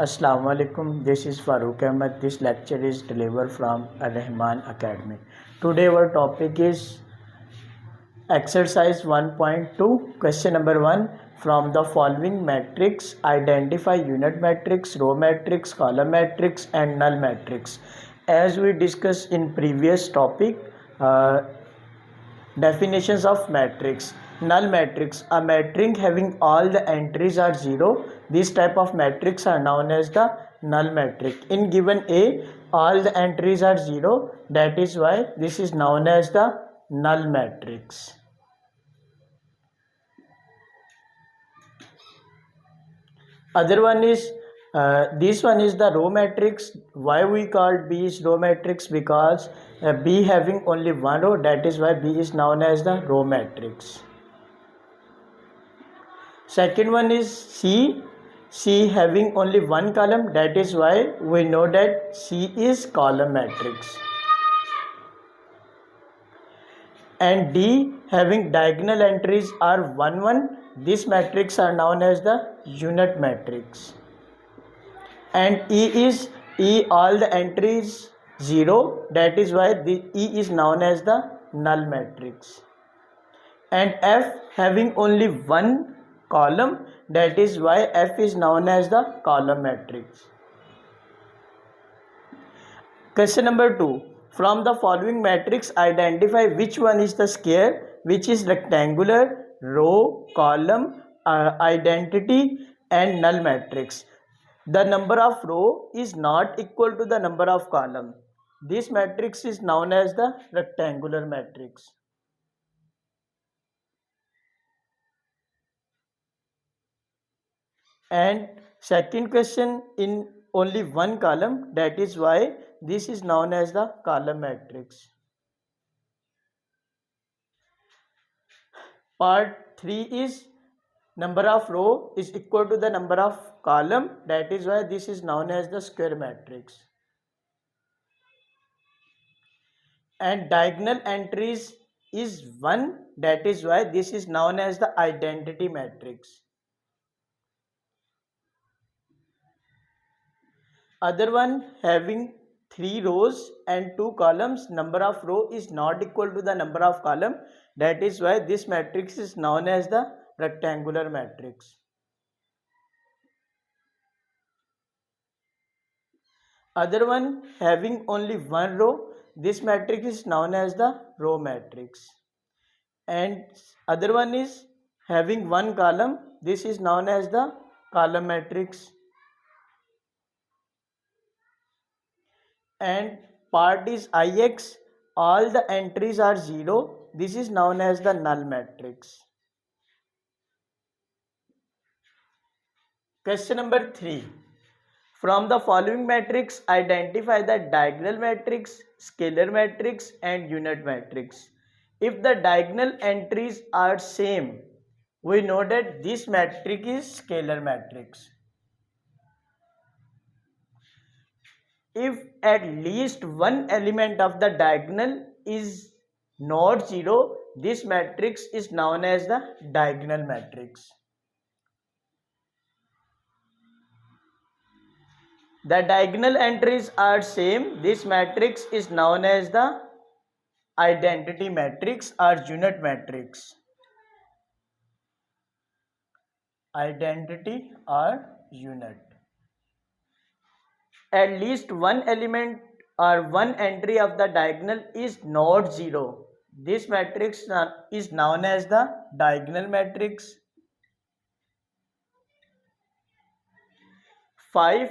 Assalamu alaikum. This is Farooq Ahmed. This lecture is delivered from Ar-Rahman Academy. Today our topic is exercise 1.2. Question number 1. From the following matrix, identify unit matrix, row matrix, column matrix and null matrix. As we discussed in previous topic, definitions of matrix. Null matrix, a matrix having all the entries are 0. This type of matrix are known as the null matrix. In given A, all the entries are 0. That is why this is known as the null matrix. Other one is this one is the row matrix. Why we called B is row matrix? Because B having only one row, that is why B is known as the row matrix. Second one is C. C having only one column, that is why we know that C is column matrix. And D having diagonal entries are 1 1. This matrix are known as the unit matrix. And E all the entries 0, that is why the E is known as the null matrix. And F having only one column, that is why F is known as the column matrix. Question number 2. From the following matrix, identify which one is the square, which is rectangular, row, column, identity and null matrix. The number of row is not equal to the number of column. This matrix is known as the rectangular matrix. And second question, in only one column, that is why this is known as the column matrix. Part 3 is number of row is equal to the number of column, that is why this is known as the square matrix. And diagonal entries is 1, that is why this is known as the identity matrix. Other one having 3 rows and 2 columns, number of row is not equal to the number of column, that is why this matrix is known as the rectangular matrix. Other one having only one row, this matrix is known as the row matrix. And other one is having one column, this is known as the column matrix. And part is Ix, all the entries are 0, this is known as the null matrix. Question number 3. From the following matrix, identify the diagonal matrix, scalar matrix and unit matrix. If the diagonal entries are same, we know that this matrix is scalar matrix. If at least one element of the diagonal is not 0, this matrix is known as the diagonal matrix. The diagonal entries are same, this matrix is known as the identity matrix or unit matrix. Identity or unit. At least one element or one entry of the diagonal is not 0. This matrix is known as the diagonal matrix. 5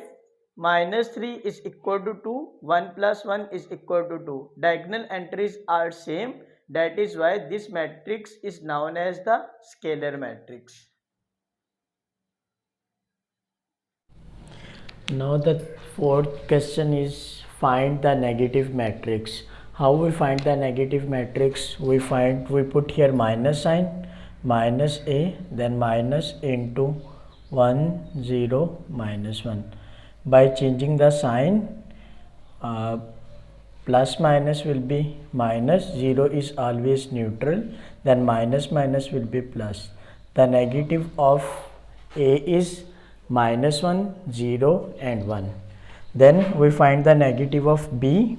minus 3 is equal to 2. 1 plus 1 is equal to 2. Diagonal entries are same. That is why this matrix is known as the scalar matrix. Now the fourth question is find the negative matrix. How we find the negative matrix? We put here minus sign, minus a, then minus into 1 0 minus 1. By changing the sign, plus minus will be minus, 0 is always neutral, then minus minus will be plus. The negative of a is -1, 0 and 1. Then we find the negative of b.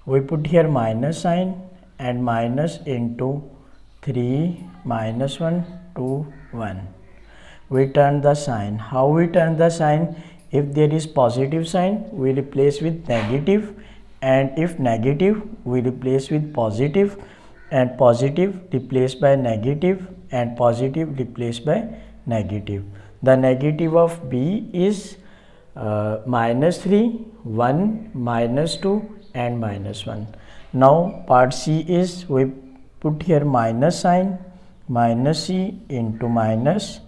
We put here minus sign and minus into 3 minus 1 2 1. We turn the sign. How we turn the sign? If there is positive sign, we replace with negative, and if negative, we replace with positive, and positive replaced by negative, and positive replaced by negative. The negative of b is -3, 1, -2 and -1. Now part C is, we put here minus sign, minus c into minus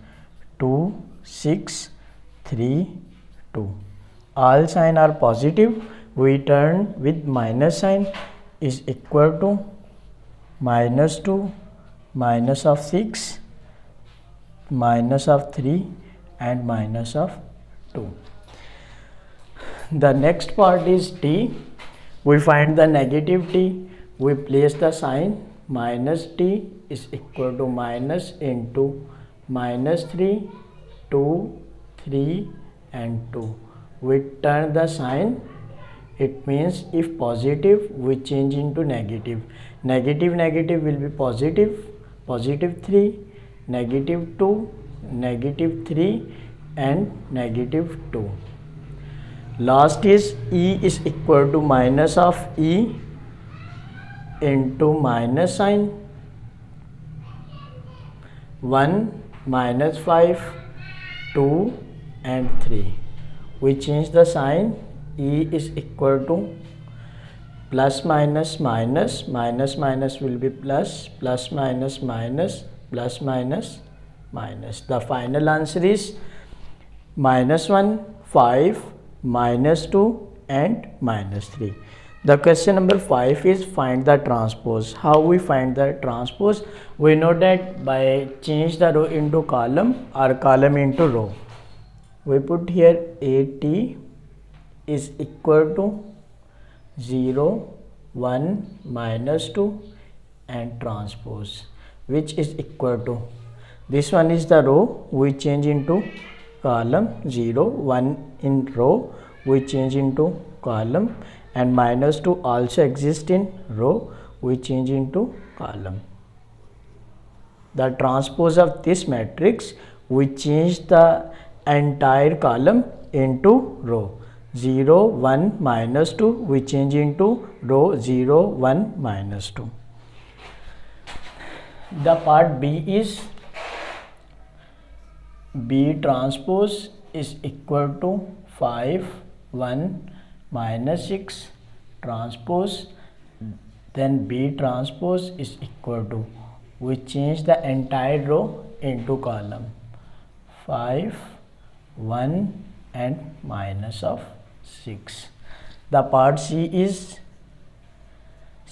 2 6 3 2. All sign are positive. We turn with minus sign is equal to -2 minus of 6 minus of 3 and minus of 2. The next part is t. We find the negative t. We place the sign. Minus t is equal to minus into -3 2 3 and 2. We turn the sign. It means if positive, we change into negative. Negative will be positive, +3, -2, -3 and -2. Last is e is equal to minus of e into minus sign 1 -5 2 and 3. We change the sign. E is equal to plus minus minus, minus minus will be plus, plus minus minus, plus minus minus. The final answer is -1, 5, -2 and -3. The question number 5 is find the transpose. How we find the transpose? We know that by change the row into column or column into row. We put here AT is equal to 0, 1, -2 and transpose, which is equal to, this one is the row, we change into column, 0, 1 in row, we change into column, and -2 also exists in row, we change into column. The transpose of this matrix, we change the entire column into row. 0, 1, -2, we change into row 0, 1, -2. The part B is B transpose is equal to 5, 1, -6 transpose. Then B transpose is equal to, we change the entire row into column, 5, 1 and minus of 6. The part C is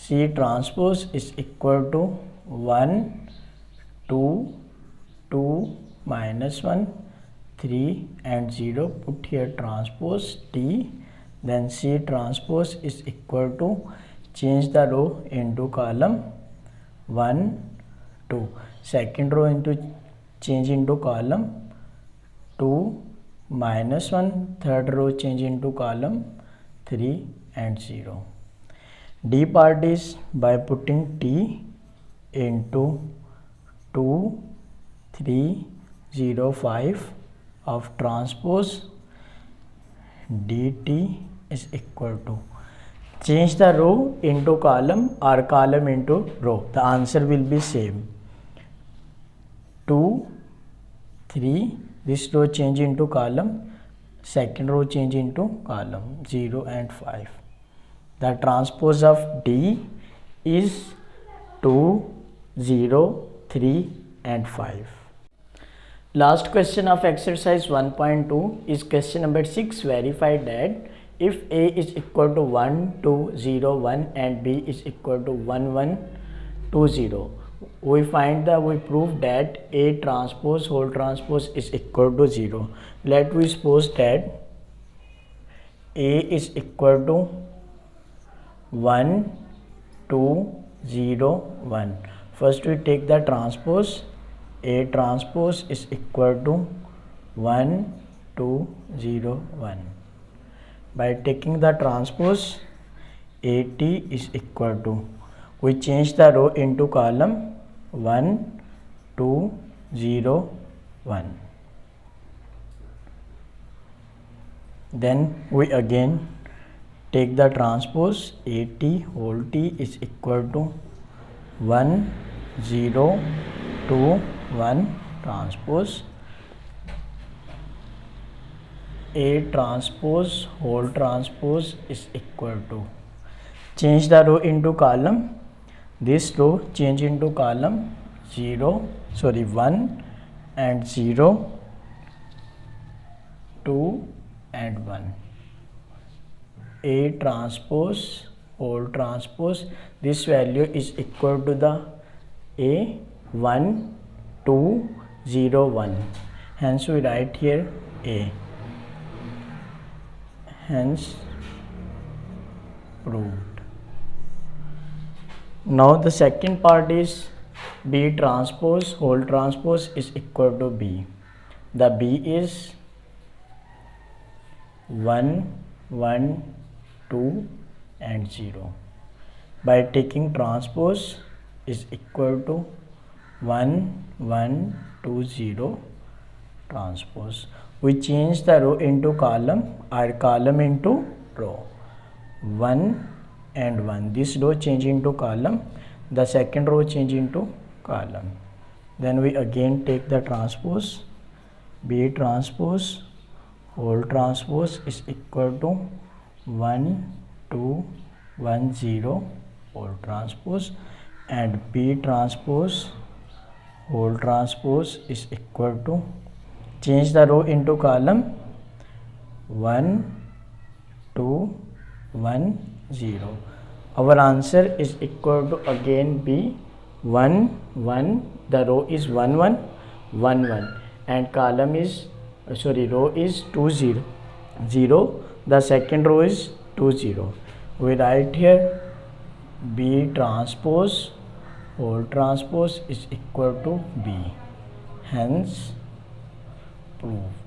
C transpose is equal to 1, 2, 2, -1, 3 and 0. Put here transpose T. Then C transpose is equal to, change the row into column, 1, 2. Second row into change into column, 2, -1. Third row change into column, 3 and 0. D part is by putting T into 2, 3, 0, 5 of transpose, dt is equal to, change the row into column or column into row. The answer will be same. 2, 3, this row change into column, second row change into column, 0 and 5. The transpose of D is 2, 0, 3 and 5. Last question of exercise 1.2 is question number 6. Verify that if A is equal to 1, 2, 0, 1 and B is equal to 1, 1, 2, 0. We prove that A transpose whole transpose is equal to 0. Let we suppose that A is equal to 1, 2, 0, 1. First we take the transpose. A transpose is equal to 1, 2 0 1. By taking the transpose, AT is equal to, we change the row into column 1 2 0 1. Then we again take the transpose, AT whole T is equal to 1 0 2 1 transpose, A transpose whole transpose is equal to, change the row into column, this row change into column 1 and 0 2 and 1. A transpose whole transpose, this value is equal to the A 1 2 0 1, hence we write here A, hence proved. Now the second part is B transpose whole transpose is equal to B. The B is 1 1 2 and 0. By taking transpose is equal to 1 1 2 0 transpose, we change the row into column or column into row, 1 and 1, this row change into column, the second row change into column. Then we again take the transpose, B transpose whole transpose is equal to 1 2 1 0 whole transpose, and B transpose whole transpose is equal to, change the row into column 1 2 1 0. Our answer is equal to again B 1 1, the row is 1 1 1 1 and column is row is 2 0 0, the second row is 2 0. We write here B transpose whole transpose is equal to B, hence proved.